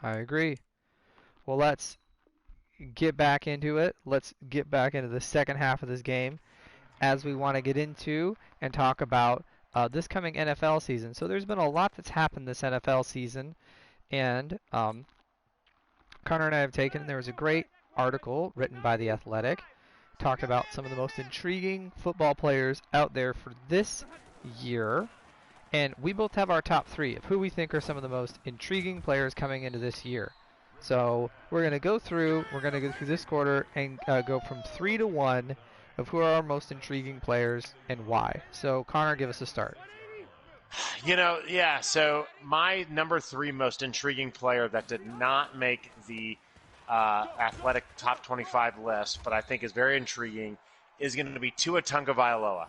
I agree. Well, let's get back into it. Let's get back into the second half of this game as we want to get into and talk about this coming NFL season. So there's been a lot that's happened this NFL season, and Connor and I have taken. There was a great article written by The Athletic, talked about some of the most intriguing football players out there for this year. And we both have our top three of who we think are some of the most intriguing players coming into this year. So we're going to go through this quarter and go from 3 to 1 of who are our most intriguing players and why. So Connor, give us a start. Yeah, so my number 3 most intriguing player that did not make the athletic top 25 list, but I think is very intriguing, is going to be Tua Tagovailoa.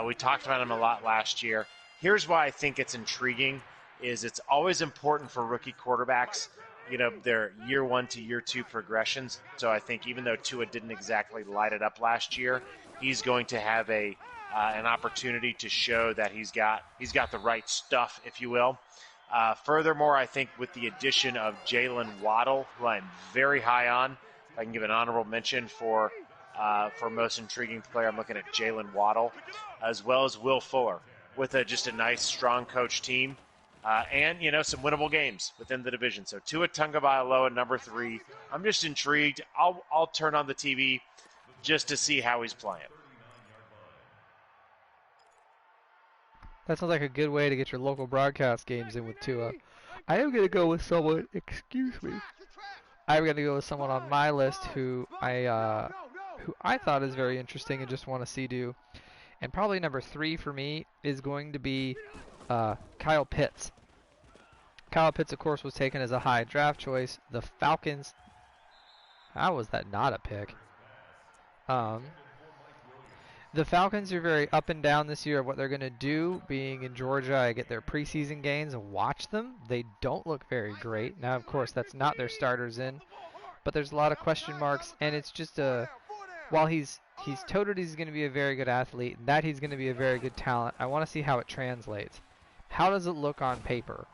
We talked about him a lot last year. Here's why I think it's intriguing, is it's always important for rookie quarterbacks, their year 1 to year 2 progressions. So I think even though Tua didn't exactly light it up last year, he's going to have an opportunity to show that he's got the right stuff, if you will. Furthermore, I think with the addition of Jalen Waddle, who I'm very high on, if I can give an honorable mention for most intriguing player, I'm looking at Jalen Waddle, as well as Will Fuller, with just a nice, strong coach team, and some winnable games within the division. So Tua Tagovailoa, number 3. I'm just intrigued. I'll turn on the TV just to see how he's playing. That sounds like a good way to get your local broadcast games in with Tua. I am going to go with someone, I'm going to go with someone on my list who I thought is very interesting and just want to see do. And probably number 3 for me is going to be Kyle Pitts. Kyle Pitts, of course, was taken as a high draft choice. The Falcons, how was that not a pick? The Falcons are very up and down this year of what they're going to do. Being in Georgia, I get their preseason games and watch them. They don't look very great. Now, of course, that's not their starters in, but there's a lot of question marks, and it's just while he's touted he's going to be a very good athlete, and that he's going to be a very good talent, I want to see how it translates. How does it look on paper?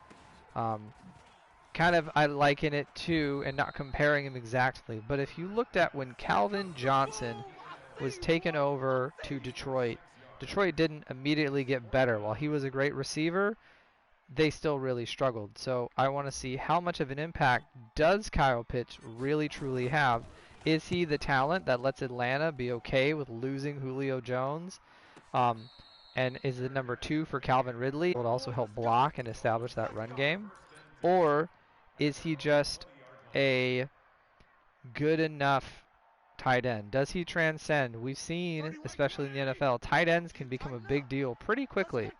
I liken it to, and not comparing him exactly, but if you looked at when Calvin Johnson was taken over to Detroit, Detroit didn't immediately get better. While he was a great receiver, they still really struggled. So I want to see how much of an impact does Kyle Pitts really truly have. Is he the talent that lets Atlanta be okay with losing Julio Jones? And is it number 2 for Calvin Ridley? It would also help block and establish that run game. Or is he just a good enough tight end? Does he transcend? We've seen, especially in the NFL, tight ends can become a big deal pretty quickly.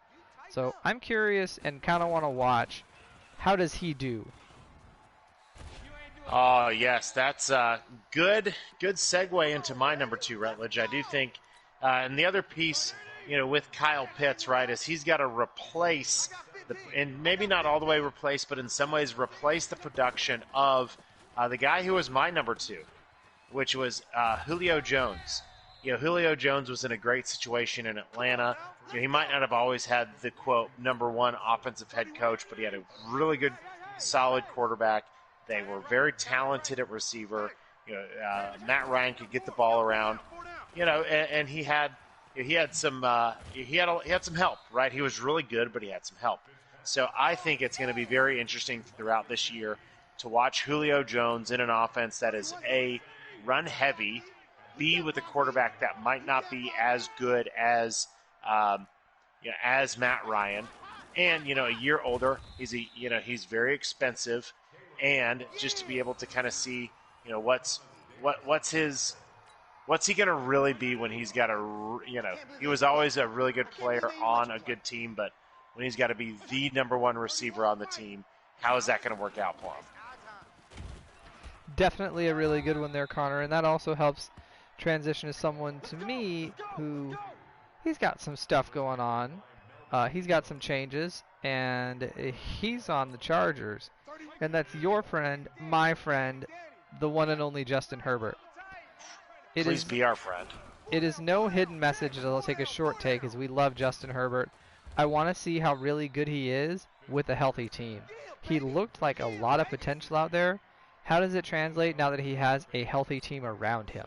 So I'm curious and kind of want to watch, how does he do? Oh, yes, that's a good segue into my number 2, Rutledge. I do think, and the other piece, with Kyle Pitts, right, is he's got to replace, and maybe not all the way replace, but in some ways replace the production of the guy who was my number 2, which was Julio Jones. Julio Jones was in a great situation in Atlanta. He might not have always had the, quote, number 1 offensive head coach, but he had a really good, solid quarterback. They were very talented at receiver. Matt Ryan could get the ball around. And he had some help, right? He was really good, but he had some help. So I think it's going to be very interesting throughout this year to watch Julio Jones in an offense that is A, run heavy, B, with a quarterback that might not be as good as Matt Ryan, and a year older. He's very expensive. And just to be able to kind of see, what's he going to really be when he's got he was always a really good player on a good team, but when he's got to be the number 1 receiver on the team, how is that going to work out for him? Definitely a really good one there, Connor, and that also helps transition to someone, to me, who he's got some stuff going on. He's got some changes, and he's on the Chargers. And that's your friend, my friend, the one and only Justin Herbert. Please be our friend. It is no hidden message that I'll take a short take, as we love Justin Herbert. I want to see how really good he is with a healthy team. He looked like a lot of potential out there. How does it translate now that he has a healthy team around him?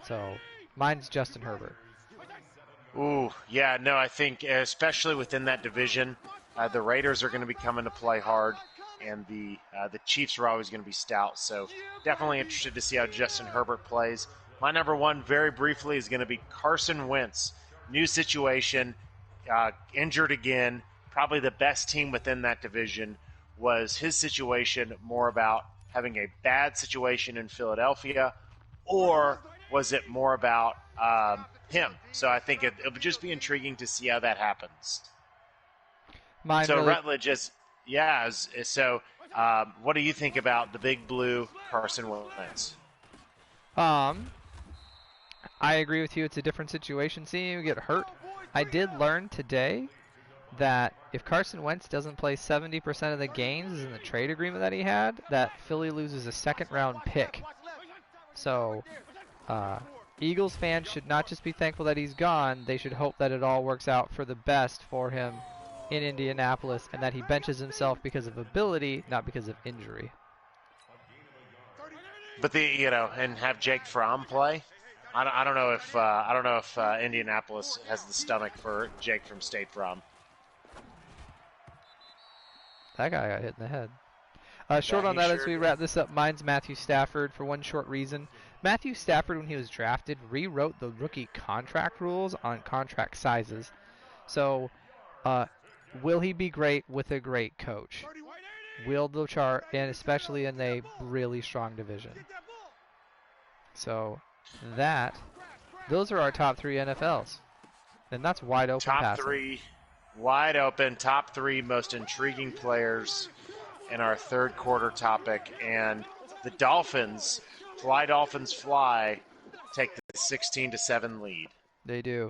So mine's Justin Herbert. Ooh, yeah, no, I think especially within that division, the Raiders are going to be coming to play hard, and the Chiefs are always going to be stout. So definitely interested to see how Justin Herbert plays. My number one, very briefly, is going to be Carson Wentz. New situation, injured again. Probably the best team within that division. Was his situation more about having a bad situation in Philadelphia, or was it more about him? So I think it would just be intriguing to see how that happens. Rutledge is, so what do you think about the Big Blue Carson Wentz? I agree with you. It's a different situation. Seeing you get hurt, I did learn today that if Carson Wentz doesn't play 70% of the games in the trade agreement that he had, that Philly loses a second-round pick. So Eagles fans should not just be thankful that he's gone. They should hope that it all works out for the best for him in Indianapolis and that he benches himself because of ability, not because of injury. But and have Jake Fromm play. I don't know if Indianapolis has the stomach for Jake from State Farm. That guy got hit in the head. Short on that as we wrap this up, mine's Matthew Stafford for one short reason. Matthew Stafford, when he was drafted, rewrote the rookie contract rules on contract sizes. So will he be great with a great coach? Will the chart, and especially in a really strong division. So those are our top 3 NFLs. And that's wide open passing. Top 3, wide open, top 3 most intriguing players in our third quarter topic. And the Dolphins, Fly Dolphins Fly, take the 16-7 lead. They do.